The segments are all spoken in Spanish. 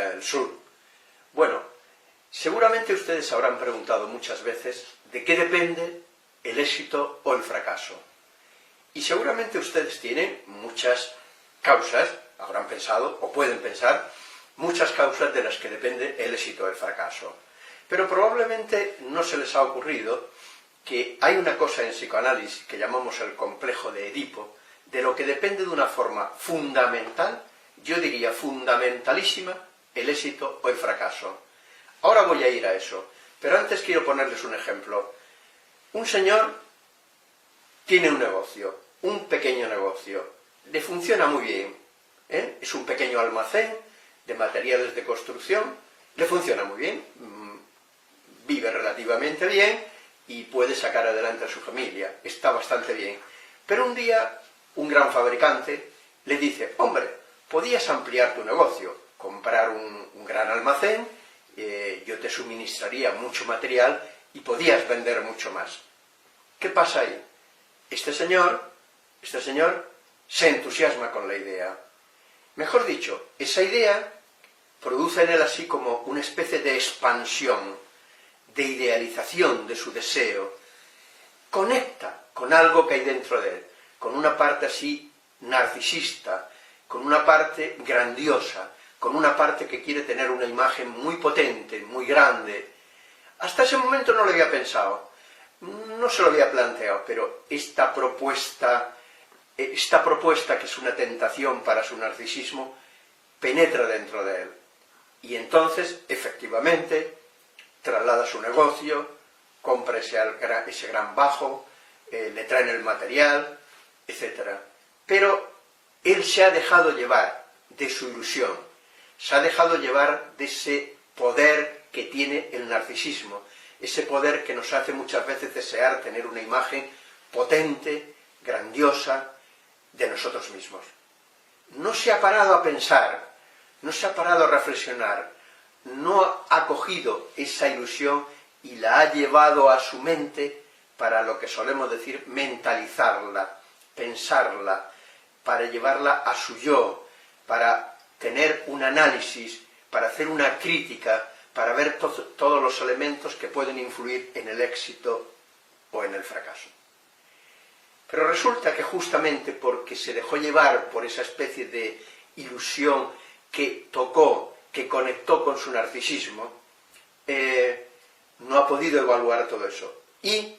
del Sur. Bueno, seguramente ustedes habrán preguntado muchas veces de qué depende el éxito o el fracaso. Y seguramente ustedes tienen muchas causas, habrán pensado o pueden pensar, muchas causas de las que depende el éxito o el fracaso. Pero probablemente no se les ha ocurrido que hay una cosa en psicoanálisis que llamamos el complejo de Edipo, de lo que depende de una forma fundamental, yo diría fundamentalísima, el éxito o el fracaso. Ahora voy a ir a eso, pero antes quiero ponerles un ejemplo. Un señor tiene un negocio, un pequeño negocio, le funciona muy bien, es un pequeño almacén de materiales de construcción, le funciona muy bien, vive relativamente bien y puede sacar adelante a su familia, está bastante bien. Pero un día, un gran fabricante le dice: hombre, podías ampliar tu negocio, comprar un gran almacén, yo te suministraría mucho material y podías vender mucho más. ¿Qué pasa ahí? Este señor se entusiasma con la idea. Mejor dicho, esa idea produce en él así como una especie de expansión, de idealización de su deseo. Conecta con algo que hay dentro de él, con una parte así narcisista, con una parte grandiosa, con una parte que quiere tener una imagen muy potente, muy grande. Hasta ese momento no lo había pensado, no se lo había planteado, pero esta propuesta que es una tentación para su narcisismo, penetra dentro de él. Y entonces, efectivamente, traslada su negocio, compra ese gran bajo, le traen el material, etc. Pero él se ha dejado llevar de su ilusión, se ha dejado llevar de ese poder que tiene el narcisismo, ese poder que nos hace muchas veces desear tener una imagen potente, grandiosa, de nosotros mismos. No se ha parado a pensar, no se ha parado a reflexionar, no ha cogido esa ilusión y la ha llevado a su mente para lo que solemos decir mentalizarla, pensarla, para llevarla a su yo, para tener un análisis, para hacer una crítica, para ver todos los elementos que pueden influir en el éxito o en el fracaso. Pero resulta que justamente porque se dejó llevar por esa especie de ilusión que tocó, que conectó con su narcisismo, no ha podido evaluar todo eso. Y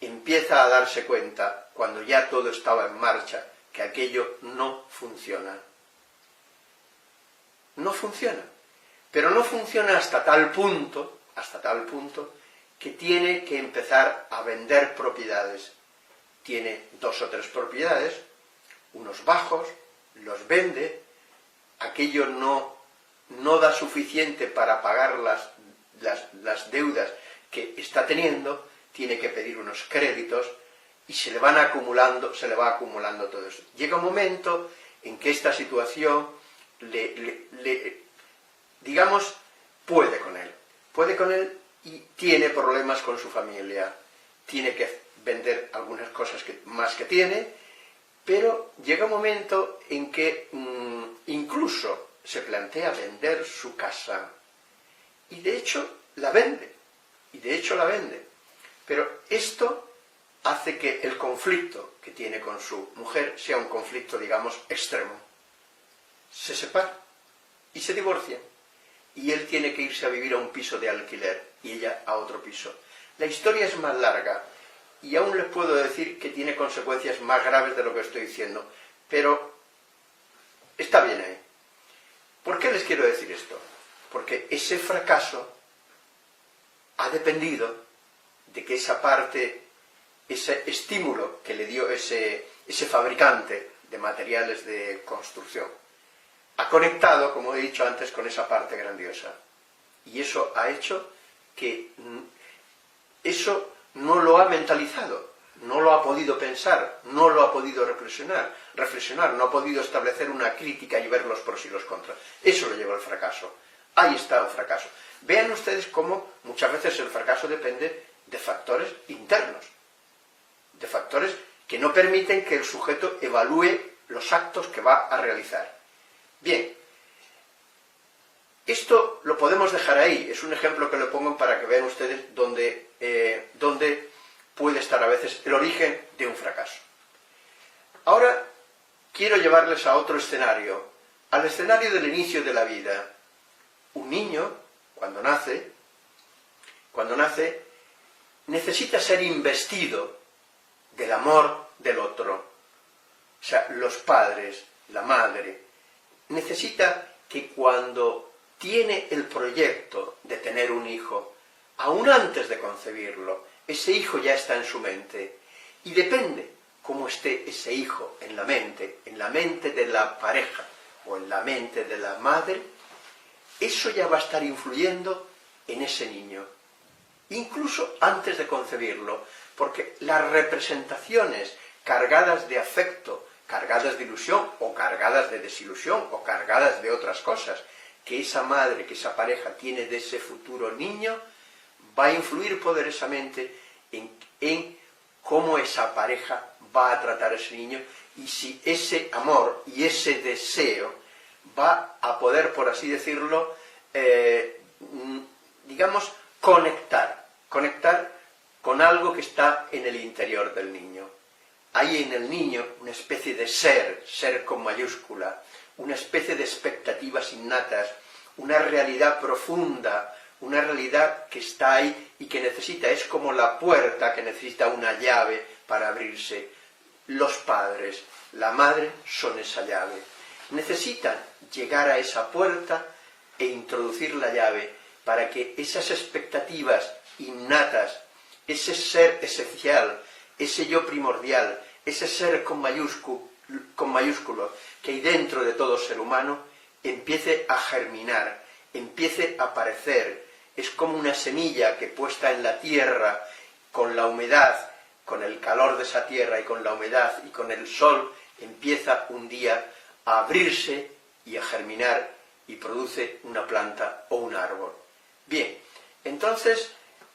empieza a darse cuenta, cuando ya todo estaba en marcha, que aquello no funciona. No funciona. Pero no funciona hasta tal punto, que tiene que empezar a vender propiedades. Tiene 2 o 3 propiedades, unos bajos, los vende, aquello no da suficiente para pagar las deudas que está teniendo, tiene que pedir unos créditos y se le va acumulando todo eso. Llega un momento en que esta situación digamos, puede con él y tiene problemas con su familia, tiene que vender algunas cosas más que tiene, pero llega un momento en que incluso se plantea vender su casa, y de hecho la vende, pero esto hace que el conflicto que tiene con su mujer sea un conflicto, digamos, extremo. Se separan y se divorcian, y él tiene que irse a vivir a un piso de alquiler, y ella a otro piso. La historia es más larga, y aún les puedo decir que tiene consecuencias más graves de lo que estoy diciendo, pero está bien ahí. ¿Por qué les quiero decir esto? Porque ese fracaso ha dependido de que esa parte, ese estímulo que le dio ese fabricante de materiales de construcción, ha conectado, como he dicho antes, con esa parte grandiosa. Y eso ha hecho que eso no lo ha mentalizado, no lo ha podido pensar, no lo ha podido reflexionar, no ha podido establecer una crítica y ver los pros y los contras. Eso lo lleva al fracaso. Ahí está el fracaso. Vean ustedes cómo muchas veces el fracaso depende de factores internos, de factores que no permiten que el sujeto evalúe los actos que va a realizar. Bien, Esto lo podemos dejar ahí, es un ejemplo que lo pongo para que vean ustedes dónde puede estar a veces el origen de un fracaso. Ahora quiero llevarles a otro escenario, al escenario del inicio de la vida. Un niño, cuando nace, necesita ser investido del amor del otro. O sea, los padres, la madre, necesita que cuando tiene el proyecto de tener un hijo, aún antes de concebirlo, ese hijo ya está en su mente. Y depende cómo esté ese hijo en la mente de la pareja o en la mente de la madre, eso ya va a estar influyendo en ese niño. Incluso antes de concebirlo, porque las representaciones cargadas de afecto, cargadas de ilusión, o cargadas de desilusión, o cargadas de otras cosas, que esa madre, que esa pareja tiene de ese futuro niño, va a influir poderosamente en cómo esa pareja va a tratar a ese niño, y si ese amor y ese deseo va a poder, por así decirlo, digamos, conectar con algo que está en el interior del niño. Hay en el niño una especie de ser con mayúscula, una especie de expectativas innatas, una realidad profunda, una realidad que está ahí y que necesita, es como la puerta que necesita una llave para abrirse. Los padres, la madre, son esa llave. Necesitan llegar a esa puerta e introducir la llave para que esas expectativas innatas, ese ser esencial, ese yo primordial, ese ser con mayúsculo que hay dentro de todo ser humano, empiece a germinar, empiece a aparecer. Es como una semilla que puesta en la tierra, con la humedad, con el calor de esa tierra y con la humedad y con el sol, empieza un día a abrirse y a germinar y produce una planta o un árbol. Bien, entonces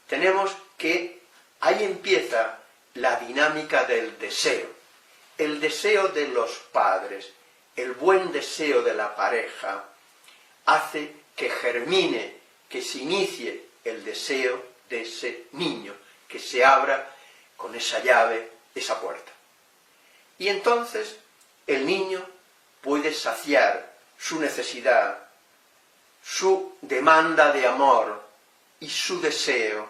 tenemos que ahí empieza la dinámica del deseo. El deseo de los padres, el buen deseo de la pareja, hace que germine, que se inicie el deseo de ese niño, que se abra con esa llave, esa puerta. Y entonces el niño puede saciar su necesidad, su demanda de amor y su deseo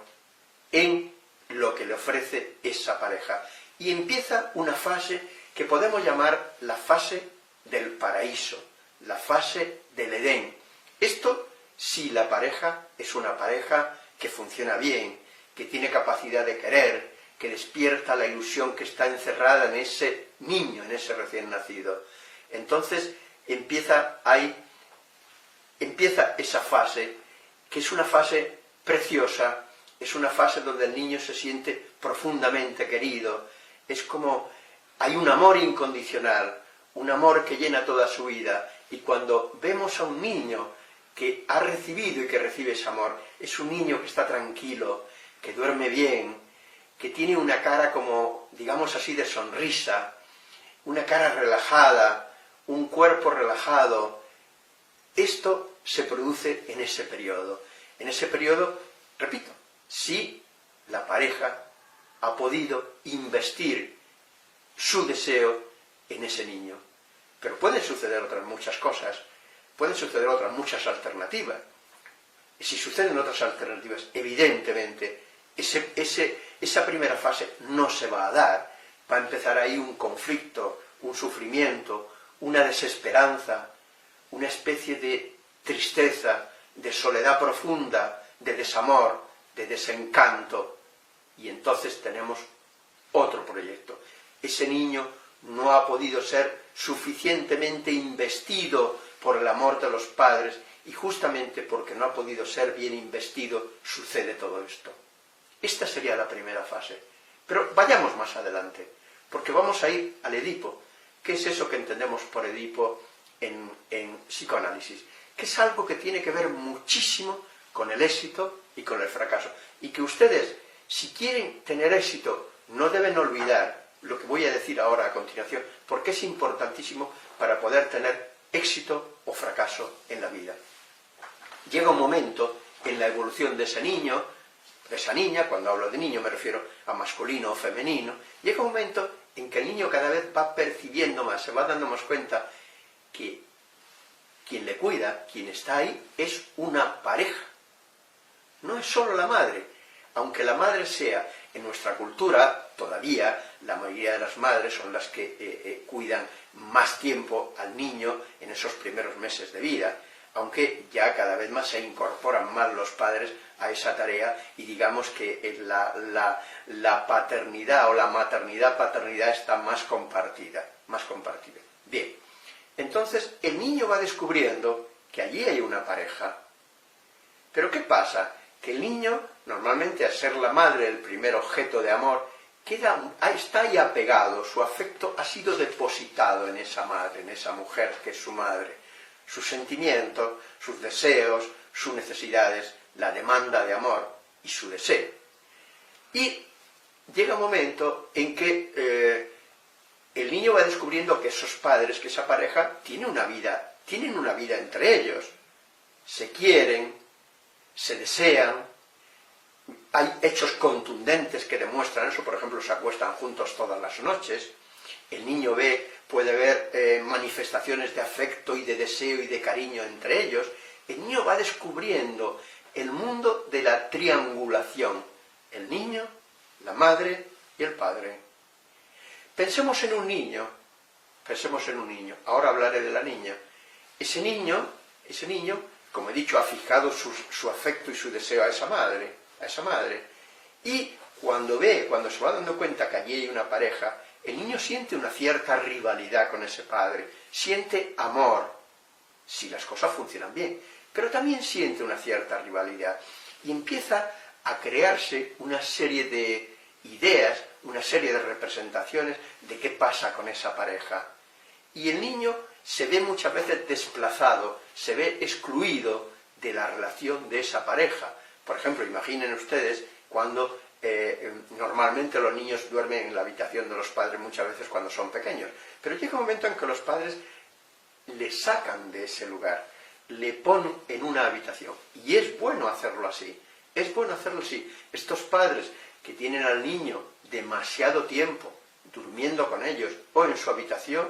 en lo que le ofrece esa pareja. Y empieza una fase que podemos llamar la fase del paraíso, la fase del Edén. Esto si la pareja es una pareja que funciona bien, que tiene capacidad de querer, que despierta la ilusión que está encerrada en ese niño, en ese recién nacido. Entonces empieza esa fase, que es una fase preciosa, es una fase donde el niño se siente profundamente querido, es como hay un amor incondicional, un amor que llena toda su vida, y cuando vemos a un niño que ha recibido y que recibe ese amor, es un niño que está tranquilo, que duerme bien, que tiene una cara como, digamos así, de sonrisa, una cara relajada, un cuerpo relajado. Esto se produce en ese periodo. En ese periodo, repito, si la pareja ha podido investir su deseo en ese niño. Pero pueden suceder otras muchas cosas, pueden suceder otras muchas alternativas. Y si suceden otras alternativas, evidentemente, esa primera fase no se va a dar. Va a empezar ahí un conflicto, un sufrimiento, una desesperanza, una especie de tristeza, de soledad profunda, de desamor, de desencanto. Y entonces tenemos otro proyecto. Ese niño no ha podido ser suficientemente investido por el amor de los padres, y justamente porque no ha podido ser bien investido, sucede todo esto. Esta sería la primera fase. Pero vayamos más adelante, porque vamos a ir al Edipo. ¿Qué es eso que entendemos por Edipo en psicoanálisis? Que es algo que tiene que ver muchísimo con el éxito y con el fracaso. Y que ustedes, si quieren tener éxito, no deben olvidar lo que voy a decir ahora a continuación, porque es importantísimo para poder tener éxito o fracaso en la vida. llega un momento en la evolución de ese niño, de esa niña, cuando hablo de niño me refiero a masculino o femenino, llega un momento en que el niño cada vez va percibiendo más, se va dando más cuenta que quien le cuida, quien está ahí, es una pareja. No es solo la madre, aunque la madre sea, en nuestra cultura, todavía, la mayoría de las madres son las que cuidan más tiempo al niño en esos primeros meses de vida, aunque ya cada vez más se incorporan más los padres a esa tarea y digamos que la paternidad o la maternidad-paternidad está más compartida. Bien, entonces el niño va descubriendo que allí hay una pareja. Pero ¿qué pasa? Que el niño, normalmente al ser la madre el primer objeto de amor, está ahí apegado, su afecto ha sido depositado en esa madre, en esa mujer que es su madre. Sus sentimientos, sus deseos, sus necesidades, la demanda de amor y su deseo. Y llega un momento en que el niño va descubriendo que esos padres, que esa pareja, tienen una vida entre ellos. Se quieren, se desean, hay hechos contundentes que demuestran eso, por ejemplo, se acuestan juntos todas las noches, el niño puede ver manifestaciones de afecto y de deseo y de cariño entre ellos, el niño va descubriendo el mundo de la triangulación, el niño, la madre y el padre. Pensemos en un niño, ahora hablaré de la niña. Ese niño, como he dicho, ha fijado su afecto y su deseo a esa madre, y cuando se va dando cuenta que allí hay una pareja, el niño siente una cierta rivalidad con ese padre, siente amor, si las cosas funcionan bien, pero también siente una cierta rivalidad, y empieza a crearse una serie de ideas, una serie de representaciones de qué pasa con esa pareja. Y el niño se ve muchas veces desplazado, se ve excluido de la relación de esa pareja. Por ejemplo, imaginen ustedes cuando normalmente los niños duermen en la habitación de los padres muchas veces cuando son pequeños, pero llega un momento en que los padres le sacan de ese lugar, le ponen en una habitación, y es bueno hacerlo así, Estos padres que tienen al niño demasiado tiempo durmiendo con ellos o en su habitación,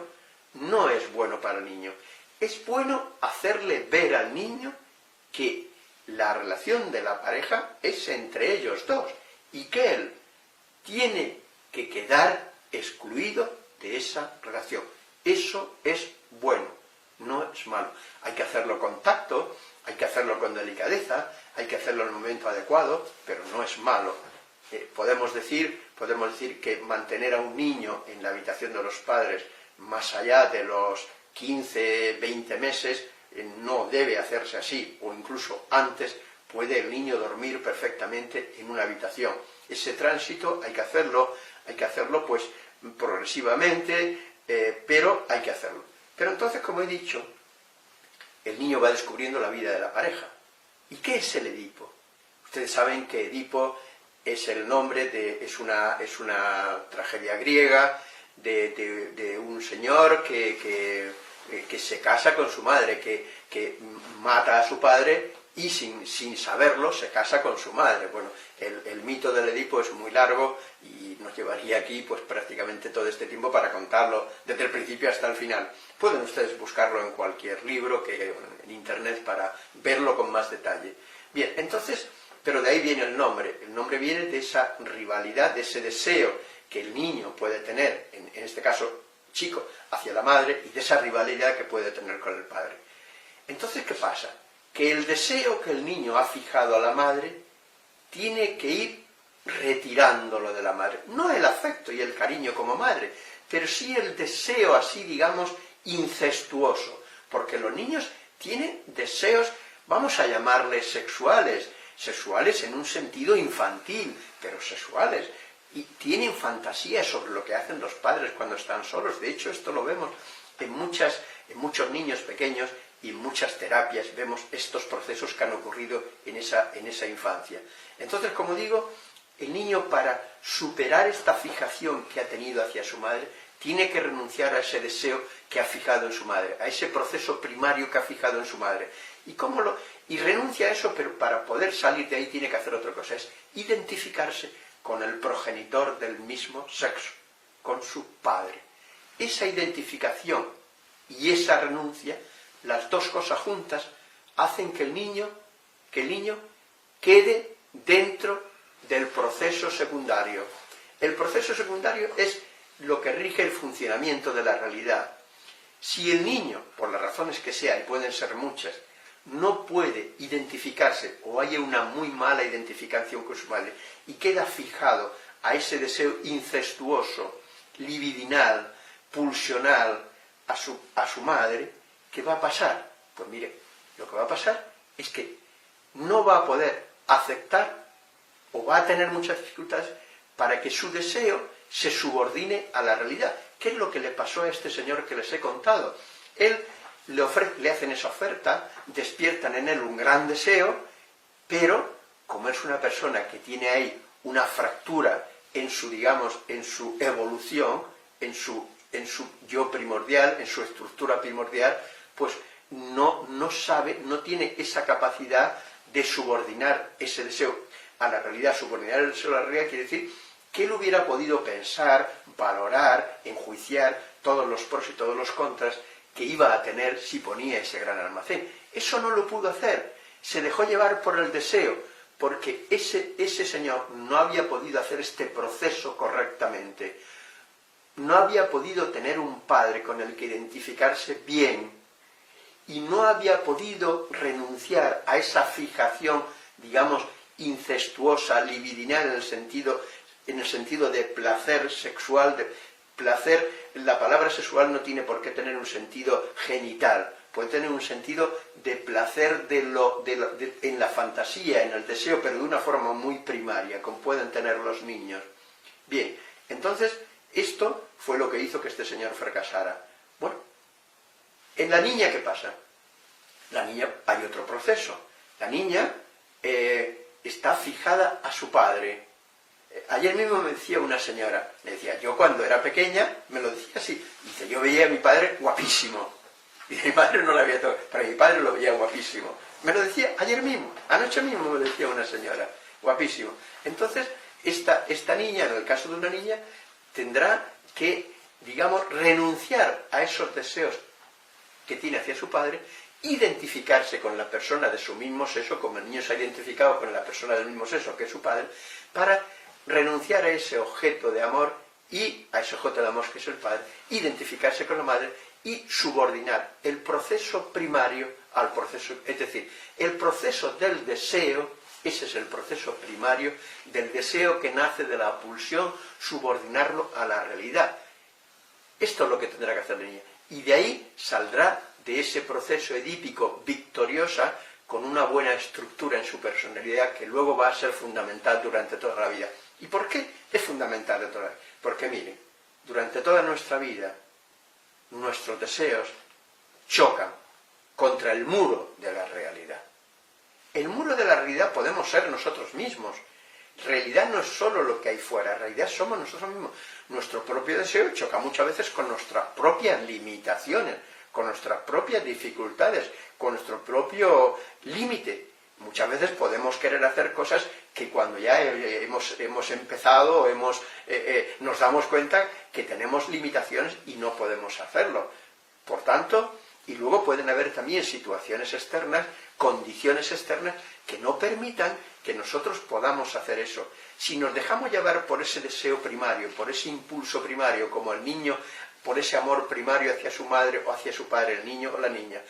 no es bueno para el niño. Es bueno hacerle ver al niño que la relación de la pareja es entre ellos dos y que él tiene que quedar excluido de esa relación. Eso es bueno, no es malo. Hay que hacerlo con tacto, hay que hacerlo con delicadeza, hay que hacerlo en el momento adecuado, pero no es malo. Podemos decir que mantener a un niño en la habitación de los padres más allá de los 15, 20 meses, no debe hacerse así, o incluso antes puede el niño dormir perfectamente en una habitación. Ese tránsito hay que hacerlo pues progresivamente, pero hay que hacerlo. Pero entonces, como he dicho, el niño va descubriendo la vida de la pareja. ¿Y qué es el Edipo? Ustedes saben que Edipo es el nombre es una tragedia griega de un señor que se casa con su madre, que mata a su padre y sin saberlo se casa con su madre. Bueno, el mito del Edipo es muy largo y nos llevaría aquí pues prácticamente todo este tiempo para contarlo desde el principio hasta el final. Pueden ustedes buscarlo en cualquier libro, en internet, para verlo con más detalle. Bien, entonces, pero de ahí viene el nombre. El nombre viene de esa rivalidad, de ese deseo que el niño puede tener, en este caso chico, hacia la madre, y de esa rivalidad que puede tener con el padre. Entonces, ¿qué pasa? Que el deseo que el niño ha fijado a la madre tiene que ir retirándolo de la madre. No el afecto y el cariño como madre, pero sí el deseo así, digamos, incestuoso. Porque los niños tienen deseos, vamos a llamarles sexuales en un sentido infantil, pero sexuales. Y tienen fantasías sobre lo que hacen los padres cuando están solos. De hecho, esto lo vemos en muchos niños pequeños y en muchas terapias vemos estos procesos que han ocurrido en esa infancia. Entonces, como digo, el niño, para superar esta fijación que ha tenido hacia su madre, tiene que renunciar a ese deseo que ha fijado en su madre, a ese proceso primario que ha fijado en su madre. ¿Y Y renuncia a eso, pero para poder salir de ahí tiene que hacer otra cosa, es identificarse con el progenitor del mismo sexo, con su padre. Esa identificación y esa renuncia, las dos cosas juntas, hacen que el niño quede dentro del proceso secundario. El proceso secundario es lo que rige el funcionamiento de la realidad. Si el niño, por las razones que sea, y pueden ser muchas, no puede identificarse o haya una muy mala identificación con su madre y queda fijado a ese deseo incestuoso, libidinal, pulsional a su madre, ¿qué va a pasar? Pues mire, lo que va a pasar es que no va a poder aceptar o va a tener muchas dificultades para que su deseo se subordine a la realidad. ¿Qué es lo que le pasó a este señor que les he contado? Él le hacen esa oferta, despiertan en él un gran deseo, pero como es una persona que tiene ahí una fractura en su, digamos, en su evolución, en su yo primordial, en su estructura primordial, pues no sabe, no tiene esa capacidad de subordinar ese deseo a la realidad. Subordinar el deseo a la realidad quiere decir que él hubiera podido pensar, valorar, enjuiciar todos los pros y todos los contras que iba a tener si ponía ese gran almacén. Eso no lo pudo hacer, se dejó llevar por el deseo, porque ese señor no había podido hacer este proceso correctamente, no había podido tener un padre con el que identificarse bien, y no había podido renunciar a esa fijación, digamos, incestuosa, libidinal, en el sentido de placer sexual, de placer. La palabra sexual no tiene por qué tener un sentido genital, puede tener un sentido de placer en la fantasía, en el deseo, pero de una forma muy primaria, como pueden tener los niños. Bien, entonces, esto fue lo que hizo que este señor fracasara. Bueno, en la niña, ¿qué pasa? La niña, hay otro proceso. La niña está fijada a su padre. Ayer mismo me decía una señora, me decía, yo cuando era pequeña, me lo decía así, dice, yo veía a mi padre guapísimo, y mi padre no lo había tocado, pero mi padre lo veía guapísimo. Me lo decía ayer mismo, anoche mismo me lo decía una señora, guapísimo. Entonces, esta niña, en el caso de una niña, tendrá que, digamos, renunciar a esos deseos que tiene hacia su padre, identificarse con la persona de su mismo sexo, como el niño se ha identificado con la persona del mismo sexo que es su padre, para renunciar a ese objeto de amor y a ese objeto de amor que es el padre, identificarse con la madre y subordinar el proceso primario al proceso, es decir, el proceso del deseo, ese es el proceso primario del deseo que nace de la pulsión, subordinarlo a la realidad. Esto es lo que tendrá que hacer la niña. Y de ahí saldrá de ese proceso edípico victoriosa con una buena estructura en su personalidad que luego va a ser fundamental durante toda la vida. ¿Y por qué es fundamental de toda la vida? Porque miren, durante toda nuestra vida nuestros deseos chocan contra el muro de la realidad. El muro de la realidad podemos ser nosotros mismos. Realidad no es solo lo que hay fuera, realidad somos nosotros mismos. Nuestro propio deseo choca muchas veces con nuestras propias limitaciones, con nuestras propias dificultades, con nuestro propio límite. Muchas veces podemos querer hacer cosas que cuando ya hemos empezado, nos damos cuenta que tenemos limitaciones y no podemos hacerlo. Por tanto, y luego pueden haber también situaciones externas, condiciones externas, que no permitan que nosotros podamos hacer eso. Si nos dejamos llevar por ese deseo primario, por ese impulso primario, como el niño, por ese amor primario hacia su madre o hacia su padre, el niño o la niña,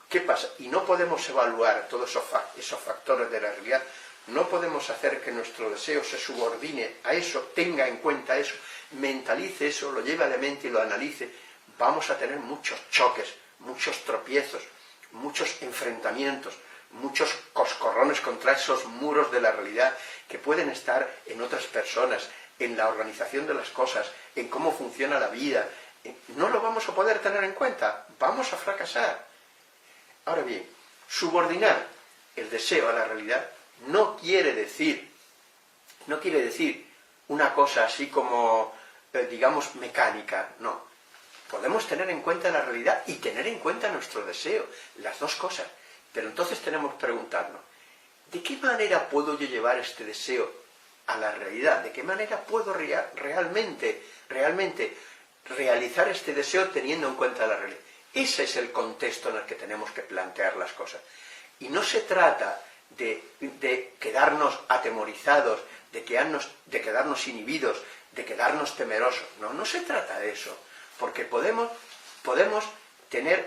¿qué pasa? Y no podemos evaluar todos esos factores de la realidad, no podemos hacer que nuestro deseo se subordine a eso, tenga en cuenta eso, mentalice eso, lo lleve a la mente y lo analice. Vamos a tener muchos choques, muchos tropiezos, muchos enfrentamientos, muchos coscorrones contra esos muros de la realidad que pueden estar en otras personas, en la organización de las cosas, en cómo funciona la vida. No lo vamos a poder tener en cuenta, vamos a fracasar. Ahora bien, subordinar el deseo a la realidad no quiere decir una cosa así como, digamos, mecánica, no. Podemos tener en cuenta la realidad y tener en cuenta nuestro deseo, las dos cosas, Pero entonces tenemos que preguntarnos, ¿de qué manera puedo yo llevar este deseo a la realidad? ¿De qué manera puedo realmente realizar este deseo teniendo en cuenta la realidad? Ese es el contexto en el que tenemos que plantear las cosas. Y no se trata de quedarnos atemorizados, de quedarnos inhibidos, de quedarnos temerosos. No, no se trata de eso. Porque podemos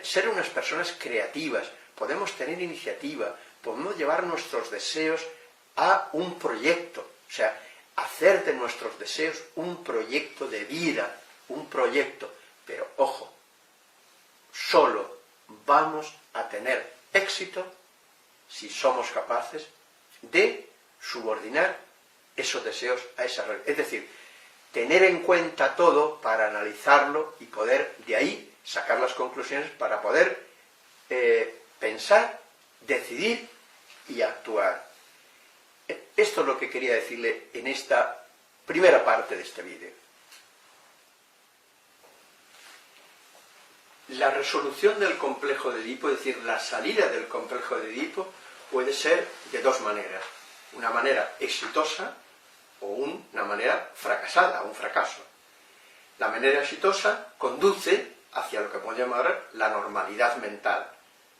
ser unas personas creativas, podemos tener iniciativa, podemos llevar nuestros deseos a un proyecto. O sea, hacer de nuestros deseos un proyecto de vida, un proyecto. Pero, ojo, solo vamos a tener éxito si somos capaces de subordinar esos deseos a esa realidad. Es decir, tener en cuenta todo para analizarlo y poder de ahí sacar las conclusiones para poder pensar, decidir y actuar. Esto es lo que quería decirle en esta primera parte de este vídeo. La resolución del complejo de Edipo, es decir, la salida del complejo de Edipo, puede ser de dos maneras. Una manera exitosa o una manera fracasada, un fracaso. La manera exitosa conduce hacia lo que podemos llamar la normalidad mental.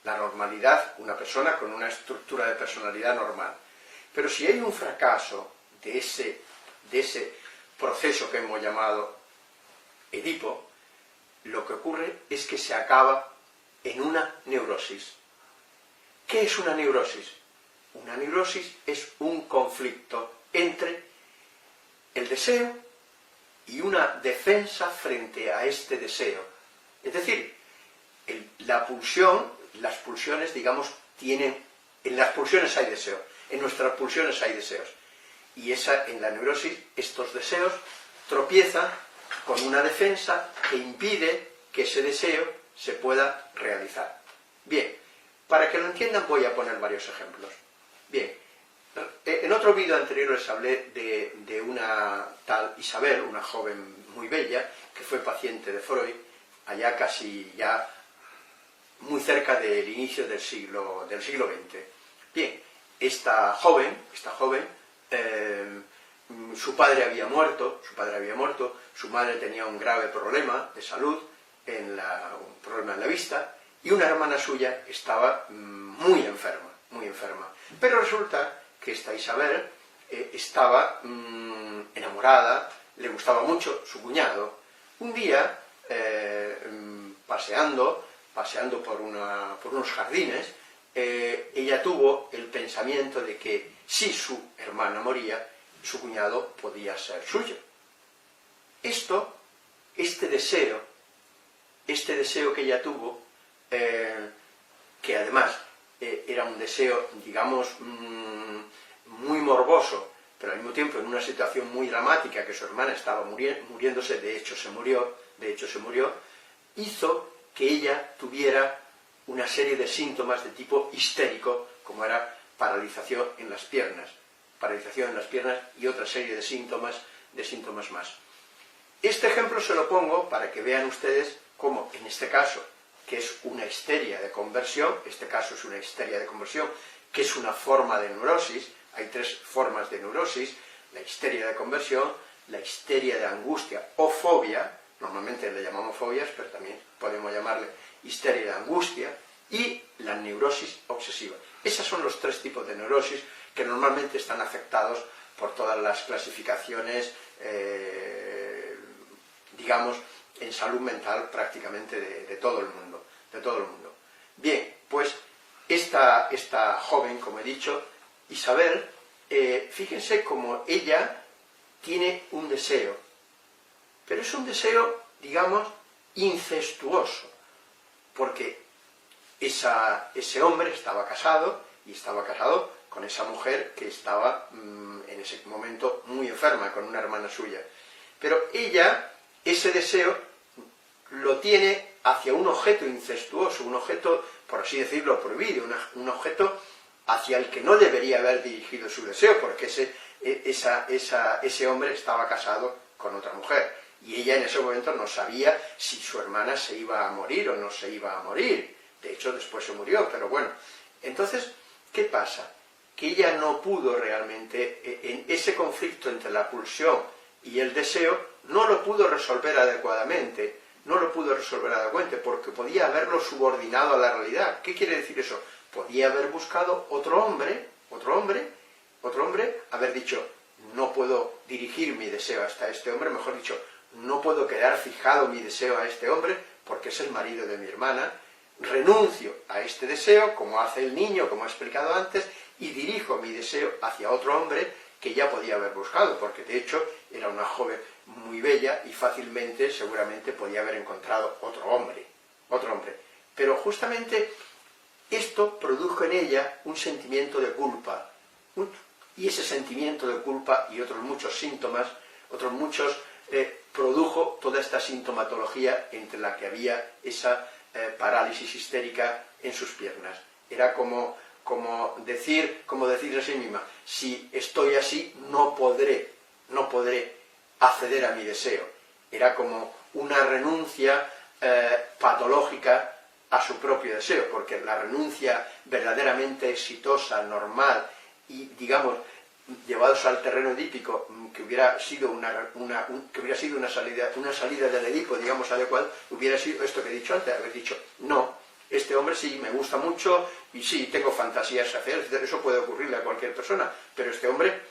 La normalidad, una persona con una estructura de personalidad normal. Pero si hay un fracaso de ese proceso que hemos llamado Edipo, lo que ocurre es que se acaba en una neurosis. ¿Qué es una neurosis? Una neurosis es un conflicto entre el deseo y una defensa frente a este deseo. Es decir, las pulsiones, digamos, en las pulsiones hay deseo, en nuestras pulsiones hay deseos. Y en la neurosis, estos deseos tropiezan con una defensa que impide que ese deseo se pueda realizar. Bien, para que lo entiendan voy a poner varios ejemplos. Bien, en otro vídeo anterior les hablé de una tal Isabel, una joven muy bella, que fue paciente de Freud, allá casi ya muy cerca del inicio del siglo XX. Bien, esta joven, su padre había muerto, su madre tenía un grave problema de salud, un problema en la vista, y una hermana suya estaba muy enferma. Pero resulta que esta Isabel estaba enamorada, le gustaba mucho su cuñado. Un día, paseando por unos jardines, ella tuvo el pensamiento de que si su hermana moría, su cuñado podía ser suyo. Este deseo que ella tuvo, que además era un deseo, digamos, muy morboso, pero al mismo tiempo en una situación muy dramática, que su hermana estaba muriéndose, de hecho se murió, hizo que ella tuviera una serie de síntomas de tipo histérico, como era paralización en las piernas y otra serie de síntomas más. Este ejemplo se lo pongo para que vean ustedes cómo en este caso, que es una histeria de conversión, que es una forma de neurosis, hay tres formas de neurosis: la histeria de conversión, la histeria de angustia o fobia, normalmente le llamamos fobias, pero también podemos llamarle histeria de angustia, y la neurosis obsesiva. Esos son los tres tipos de neurosis que normalmente están afectados por todas las clasificaciones, digamos, en salud mental prácticamente de todo el mundo. Bien, pues esta joven, como he dicho, Isabel, fíjense cómo ella tiene un deseo, pero es un deseo, digamos, incestuoso, porque ese hombre estaba casado con esa mujer que estaba en ese momento muy enferma, con una hermana suya. Pero ella, ese deseo, lo tiene hacia un objeto incestuoso, un objeto, por así decirlo, prohibido, un objeto hacia el que no debería haber dirigido su deseo, porque ese hombre estaba casado con otra mujer. Y ella en ese momento no sabía si su hermana se iba a morir o no se iba a morir. De hecho, después se murió, pero bueno, Entonces, ¿qué pasa? Que ella no pudo realmente, en ese conflicto entre la pulsión y el deseo, no lo pudo resolver adecuadamente, porque podía haberlo subordinado a la realidad. ¿Qué quiere decir eso? Podía haber buscado otro hombre, haber dicho, no puedo dirigir mi deseo hasta este hombre, mejor dicho, no puedo quedar fijado mi deseo a este hombre, porque es el marido de mi hermana, renuncio a este deseo, como hace el niño, como he explicado antes, y dirijo mi deseo hacia otro hombre que ya podía haber buscado, porque de hecho era una joven muy bella y fácilmente, seguramente, podía haber encontrado otro hombre. Pero justamente esto produjo en ella un sentimiento de culpa, y ese sentimiento de culpa y otros muchos síntomas, produjo toda esta sintomatología entre la que había esa parálisis histérica en sus piernas. Era como decirse a sí misma, si estoy así no podré acceder a mi deseo. Era como una renuncia patológica a su propio deseo, porque la renuncia verdaderamente exitosa, normal y, digamos, llevados al terreno edípico, que hubiera sido una salida del Edipo, digamos, adecuada, hubiera sido esto que he dicho antes, haber dicho, no, este hombre sí me gusta mucho y sí, tengo fantasías hacer, eso puede ocurrirle a cualquier persona, pero este hombre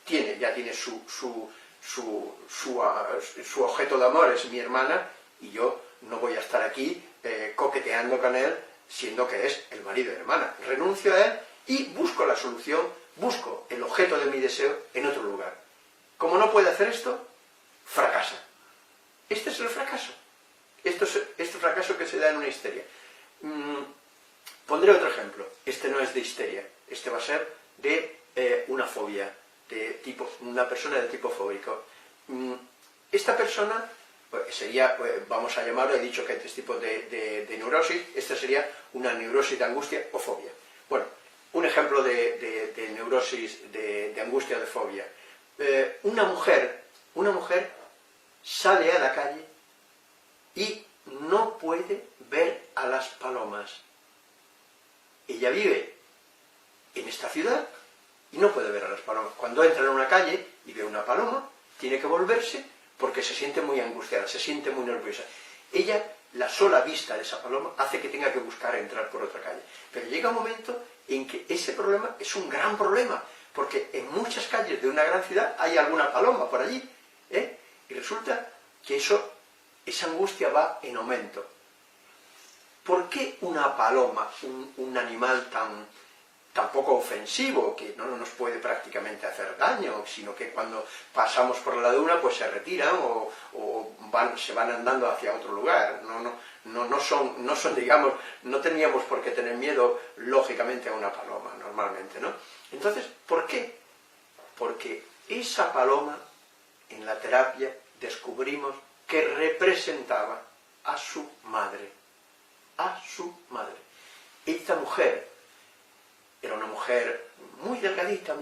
ya tiene su objeto de amor, es mi hermana, y yo no voy a estar aquí coqueteando con él, siendo que es el marido de mi hermana. Renuncio a él y busco la solución, busco el objeto de mi deseo en otro lugar. Como no puede hacer esto, fracasa. Este es el fracaso. Este fracaso que se da en una histeria. Pondré otro ejemplo. Este no es de histeria. Este va a ser de una fobia, una persona de tipo fóbico. Esta persona sería, vamos a llamarlo, he dicho que hay tres tipos de neurosis, esta sería una neurosis de angustia o fobia. Bueno, un ejemplo de neurosis, de angustia o de fobia. Una mujer sale a la calle y no puede ver a las palomas. Ella vive en esta ciudad y no puede ver a las palomas. Cuando entra en una calle y ve una paloma, tiene que volverse porque se siente muy angustiada, se siente muy nerviosa. Ella, la sola vista de esa paloma hace que tenga que buscar entrar por otra calle. Pero llega un momento en que ese problema es un gran problema, porque en muchas calles de una gran ciudad hay alguna paloma por allí, y resulta que esa angustia va en aumento. ¿Por qué una paloma, un animal tan poco ofensivo, que no nos puede prácticamente hacer daño, sino que cuando pasamos por la luna pues se retiran o se van andando hacia otro lugar? No son, digamos, no teníamos por qué tener miedo, lógicamente, a una paloma, normalmente, ¿no? Entonces, ¿por qué? Porque esa paloma, en la terapia, descubrimos que representaba a su madre. A su madre. Esta mujer era una mujer muy delgadita.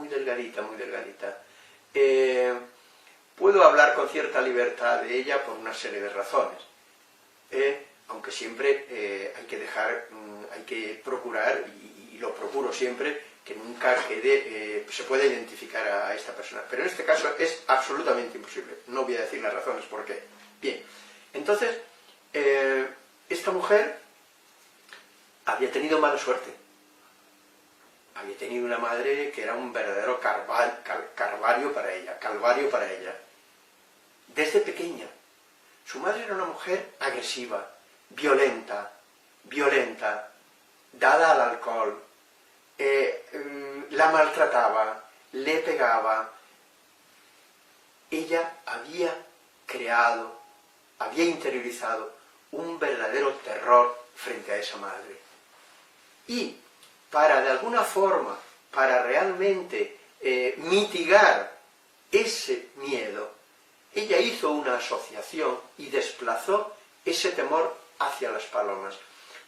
Puedo hablar con cierta libertad de ella por una serie de razones. Aunque siempre hay que procurar, y lo procuro siempre, que nunca se pueda identificar a esta persona. Pero en este caso es absolutamente imposible. No voy a decir las razones por qué. Bien, entonces, esta mujer había tenido mala suerte. Había tenido una madre que era un verdadero calvario para ella. Desde pequeña. Su madre era una mujer agresiva, violenta, dada al alcohol, la maltrataba, le pegaba. Ella había interiorizado un verdadero terror frente a esa madre. Y para, de alguna forma, para realmente mitigar ese miedo, ella hizo una asociación y desplazó ese temor hacia las palomas.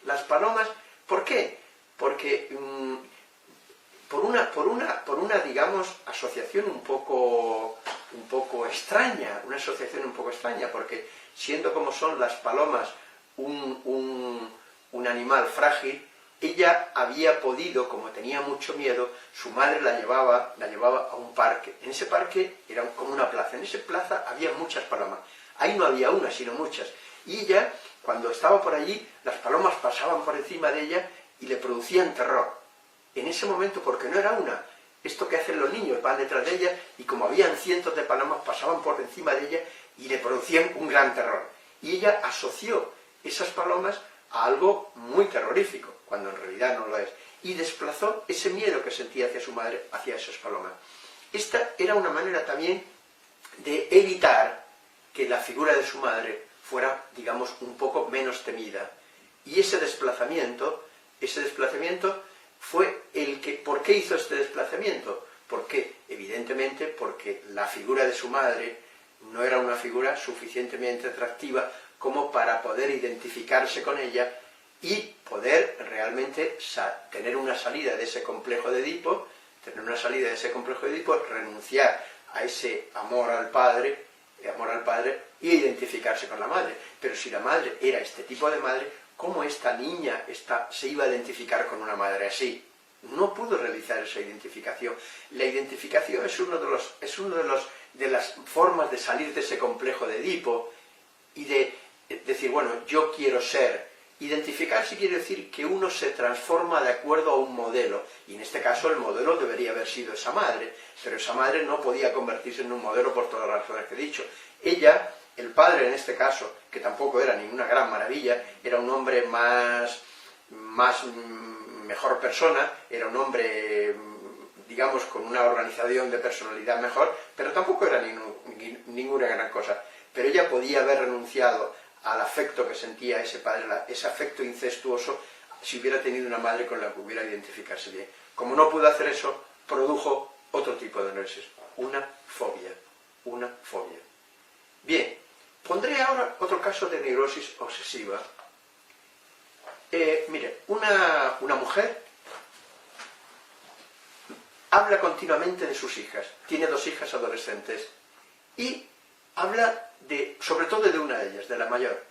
Las palomas, ¿por qué? Porque por una, digamos, asociación un poco extraña, porque siendo como son las palomas un animal frágil, ella había podido, como tenía mucho miedo, su madre la llevaba a un parque. En ese parque era como una plaza, en esa plaza había muchas palomas. Ahí no había una, sino muchas. Y ella, cuando estaba por allí, las palomas pasaban por encima de ella y le producían terror. En ese momento, porque no era una, esto que hacen los niños, van detrás de ella, y como habían cientos de palomas, pasaban por encima de ella y le producían un gran terror. Y ella asoció esas palomas a algo muy terrorífico, cuando en realidad no lo es, y desplazó ese miedo que sentía hacia su madre, hacia esas palomas. Esta era una manera también de evitar que la figura de su madre fuera, digamos, un poco menos temida. Y ese desplazamiento fue el que... ¿Por qué hizo este desplazamiento? Porque, evidentemente, porque la figura de su madre no era una figura suficientemente atractiva como para poder identificarse con ella y poder realmente tener una salida de ese complejo de Edipo, renunciar a ese amor al padre y identificarse con la madre. Pero si la madre era este tipo de madre, ¿cómo esta niña se iba a identificar con una madre así? No pudo realizar esa identificación. La identificación es una de las formas de salir de ese complejo de Edipo y de decir, bueno, yo quiero ser. Identificarse quiere decir que uno se transforma de acuerdo a un modelo, y en este caso el modelo debería haber sido esa madre, pero esa madre no podía convertirse en un modelo por todas las razones que he dicho. Ella, el padre en este caso, que tampoco era ninguna gran maravilla, era un hombre mejor persona, era un hombre, digamos, con una organización de personalidad mejor, pero tampoco era ninguna gran cosa. Pero ella podía haber renunciado al afecto que sentía ese padre, ese afecto incestuoso, si hubiera tenido una madre con la que hubiera identificarse bien. Como no pudo hacer eso, produjo otro tipo de neurosis, una fobia. Bien, pondré ahora otro caso de neurosis obsesiva. Mire, una mujer habla continuamente de sus hijas, tiene 2 hijas adolescentes, y habla sobre todo de una de ellas, de la mayor.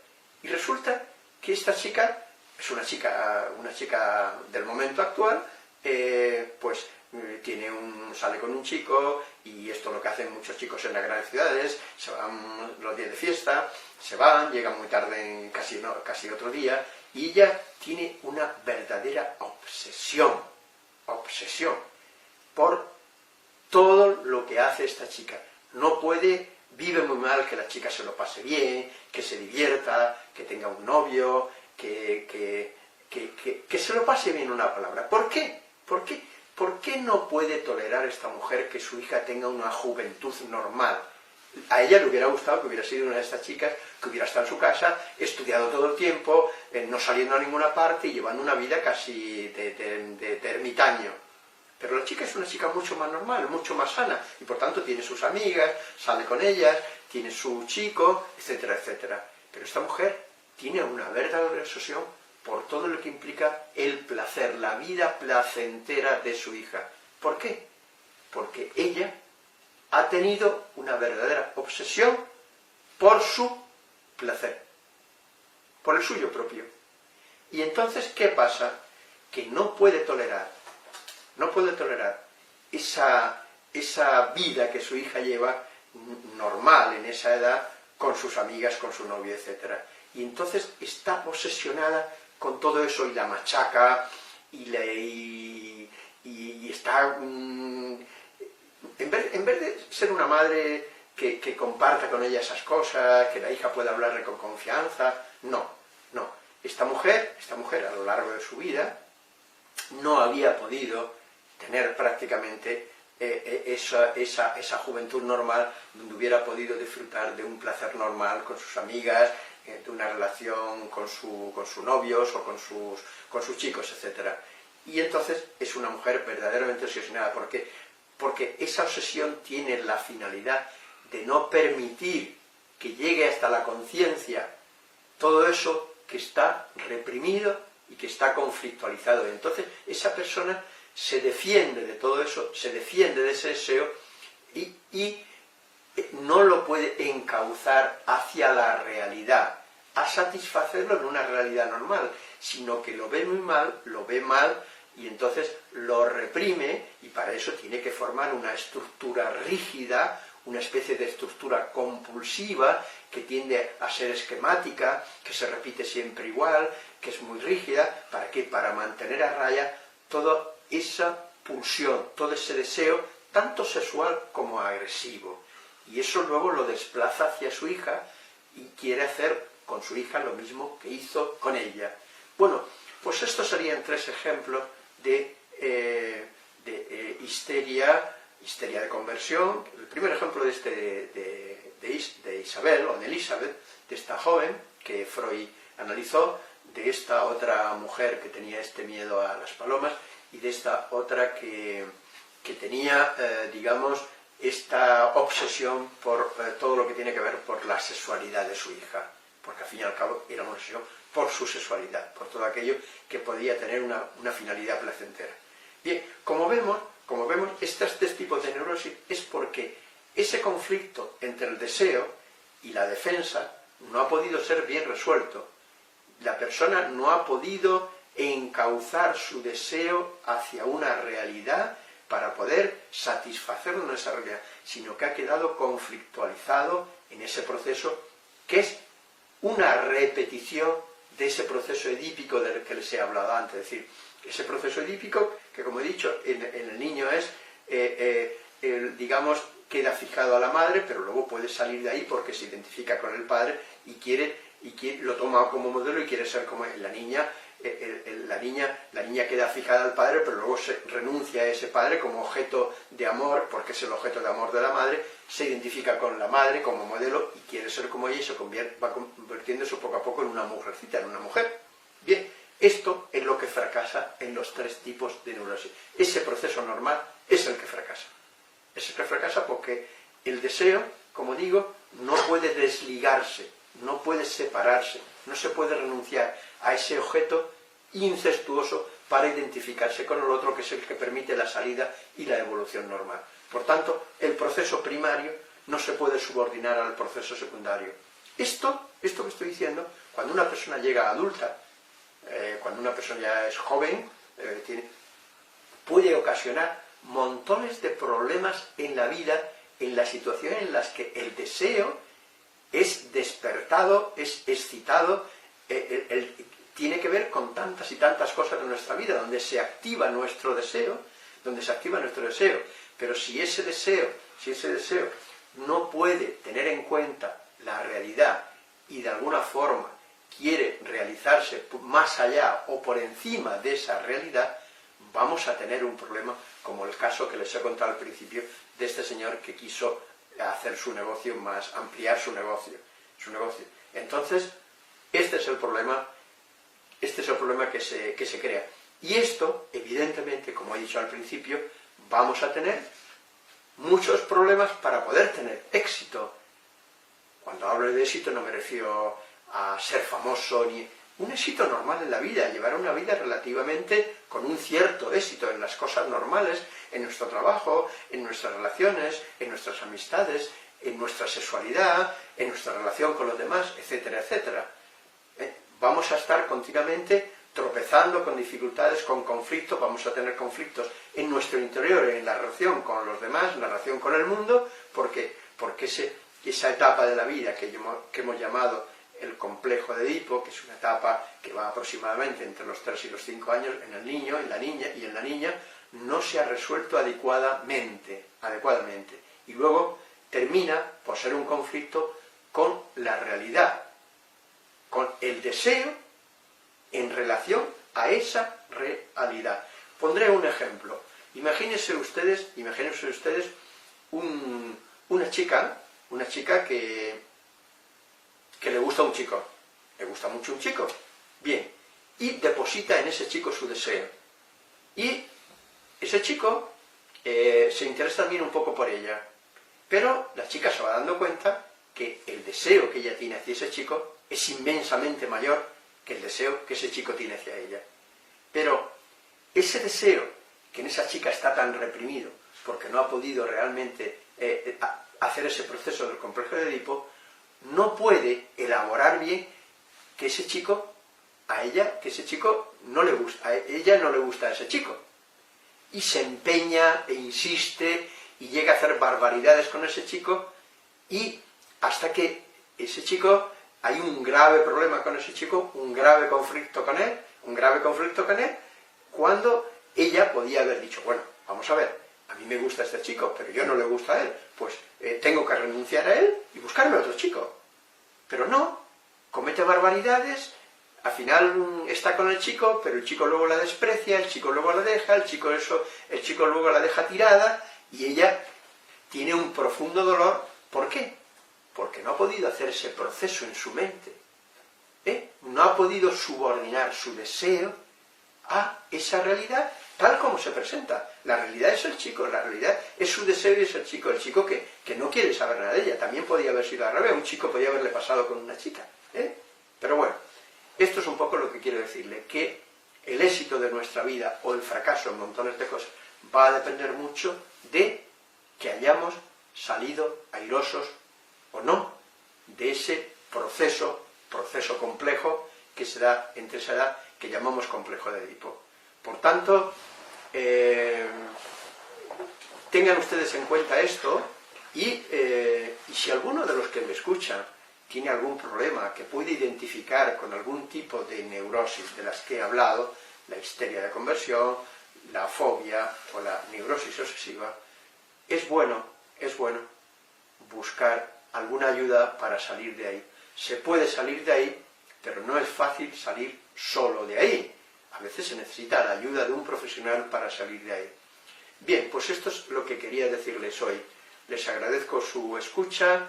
Y resulta que esta chica es una chica del momento actual, sale con un chico, y esto es lo que hacen muchos chicos en las grandes ciudades, se van los días de fiesta, llegan muy tarde, casi otro día, y ella tiene una verdadera obsesión por todo lo que hace esta chica. No puede, vive muy mal que la chica se lo pase bien, que se divierta, que tenga un novio, que se lo pase bien, una palabra. ¿Por qué? ¿Por qué no puede tolerar esta mujer que su hija tenga una juventud normal? A ella le hubiera gustado que hubiera sido una de estas chicas que hubiera estado en su casa, estudiado todo el tiempo, no saliendo a ninguna parte y llevando una vida casi de ermitaño. Pero la chica es una chica mucho más normal, mucho más sana, y por tanto tiene sus amigas, sale con ellas, tiene su chico, etcétera, etcétera. Pero esta mujer tiene una verdadera obsesión por todo lo que implica el placer, la vida placentera de su hija. ¿Por qué? Porque ella ha tenido una verdadera obsesión por su placer, por el suyo propio. Y entonces, ¿qué pasa? Que no puede tolerar esa vida que su hija lleva normal en esa edad, con sus amigas, con su novio, etc. Y entonces está obsesionada con todo eso y la machaca y está... En vez de ser una madre que comparta con ella esas cosas, que la hija pueda hablarle con confianza, no. Esta mujer a lo largo de su vida no había podido tener prácticamente esa juventud normal donde hubiera podido disfrutar de un placer normal con sus amigas, de una relación con sus novios o con sus chicos, etc. Y entonces es una mujer verdaderamente obsesionada. ¿Por qué? Porque esa obsesión tiene la finalidad de no permitir que llegue hasta la conciencia todo eso que está reprimido y que está conflictualizado. Entonces esa persona se defiende de todo eso, se defiende de ese deseo y no lo puede encauzar hacia la realidad, a satisfacerlo en una realidad normal, sino que lo ve muy mal, lo ve mal, y entonces lo reprime, y para eso tiene que formar una estructura rígida, una especie de estructura compulsiva, que tiende a ser esquemática, que se repite siempre igual, que es muy rígida. ¿Para qué? Para mantener a raya toda esa pulsión, todo ese deseo, tanto sexual como agresivo. Y eso luego lo desplaza hacia su hija, y quiere hacer con su hija lo mismo que hizo con ella. Bueno, pues estos serían 3 ejemplos de histeria de conversión. El primer ejemplo de Isabel, o de Elizabeth, de esta joven que Freud analizó, de esta otra mujer que tenía este miedo a las palomas, y de esta otra que tenía, digamos, esta obsesión por todo lo que tiene que ver por la sexualidad de su hija, porque al fin y al cabo era una obsesión por su sexualidad, por todo aquello que podía tener una finalidad placentera. Bien, como vemos, estos 3 tipos de neurosis es porque ese conflicto entre el deseo y la defensa no ha podido ser bien resuelto. La persona no ha podido encauzar su deseo hacia una realidad para poder satisfacerlo en esa realidad, sino que ha quedado conflictualizado en ese proceso que es una repetición de ese proceso edípico del que les he hablado antes. Es decir, ese proceso edípico que, como he dicho, en el niño es, digamos, queda fijado a la madre, pero luego puede salir de ahí porque se identifica con el padre y lo toma como modelo y quiere ser como él. La niña queda fijada al padre, pero luego se renuncia a ese padre como objeto de amor, porque es el objeto de amor de la madre, se identifica con la madre como modelo y quiere ser como ella, y va convirtiéndose poco a poco en una mujercita, en una mujer. Bien, esto es lo que fracasa en los 3 tipos de neurosis. Ese proceso normal es el que fracasa. Es el que fracasa porque el deseo, como digo, no puede desligarse, no puede separarse, no se puede renunciar a ese objeto incestuoso para identificarse con el otro, que es el que permite la salida y la evolución normal. Por tanto, el proceso primario no se puede subordinar al proceso secundario. Esto que estoy diciendo, cuando una persona llega adulta, cuando una persona ya es joven, puede ocasionar montones de problemas en la vida, en las situaciones en las que el deseo es despertado, es excitado, tiene que ver con tantas y tantas cosas de nuestra vida, donde se activa nuestro deseo, pero si ese deseo no puede tener en cuenta la realidad y de alguna forma quiere realizarse más allá o por encima de esa realidad, vamos a tener un problema, como el caso que les he contado al principio de este señor que quiso hacer su negocio más, ampliar su negocio. Entonces, este es el problema que se crea. Y esto, evidentemente, como he dicho al principio, vamos a tener muchos problemas para poder tener éxito. Cuando hablo de éxito no me refiero a ser famoso, ni un éxito normal en la vida, llevar una vida relativamente con un cierto éxito en las cosas normales, en nuestro trabajo, en nuestras relaciones, en nuestras amistades, en nuestra sexualidad, en nuestra relación con los demás, etcétera, etcétera. Vamos a estar continuamente tropezando con dificultades, con conflictos, vamos a tener conflictos en nuestro interior, en la relación con los demás, en la relación con el mundo, porque esa etapa de la vida que hemos llamado el complejo de Edipo, que es una etapa que va aproximadamente entre los 3 y los 5 años en el niño, en la niña, no se ha resuelto adecuadamente, y luego termina por ser un conflicto con la realidad, con el deseo en relación a esa realidad. Pondré un ejemplo. Imagínense ustedes una chica que le gusta a un chico, le gusta mucho un chico, bien, y deposita en ese chico su deseo. Y ese chico se interesa también un poco por ella, pero la chica se va dando cuenta que el deseo que ella tiene hacia ese chico es inmensamente mayor que el deseo que ese chico tiene hacia ella. Pero ese deseo que en esa chica está tan reprimido, porque no ha podido realmente hacer ese proceso del complejo de Edipo, no puede elaborar bien que ese chico a ella que ese chico no le gusta, a ella no le gusta a ese chico. Y se empeña e insiste y llega a hacer barbaridades con ese chico, y hasta que ese chico, hay un grave problema con ese chico, un grave conflicto con él, cuando ella podía haber dicho, bueno, vamos a ver, a mí me gusta este chico, pero yo no le gusta a él, pues tengo que renunciar a él y buscarme otro chico. Pero no, comete barbaridades, al final está con el chico, pero el chico luego la desprecia, el chico luego la deja, el chico luego la deja tirada, y ella tiene un profundo dolor. ¿Por qué? Porque no ha podido hacer ese proceso en su mente. No ha podido subordinar su deseo a esa realidad tal como se presenta. La realidad es el chico, la realidad es su deseo y es el chico que no quiere saber nada de ella. También podía haber sido al revés, un chico podía haberle pasado con una chica. Pero bueno, esto es un poco lo que quiero decirle, que el éxito de nuestra vida o el fracaso en montones de cosas va a depender mucho de que hayamos salido airosos o no de ese proceso complejo que se da entre esa edad que llamamos complejo de Edipo. Por tanto, tengan ustedes en cuenta esto, y si alguno de los que me escuchan tiene algún problema que puede identificar con algún tipo de neurosis de las que he hablado, la histeria de conversión, la fobia o la neurosis obsesiva, es bueno buscar alguna ayuda para salir de ahí. Se puede salir de ahí, pero no es fácil salir solo de ahí. A veces se necesita la ayuda de un profesional para salir de ahí. Bien, pues esto es lo que quería decirles hoy. Les agradezco su escucha,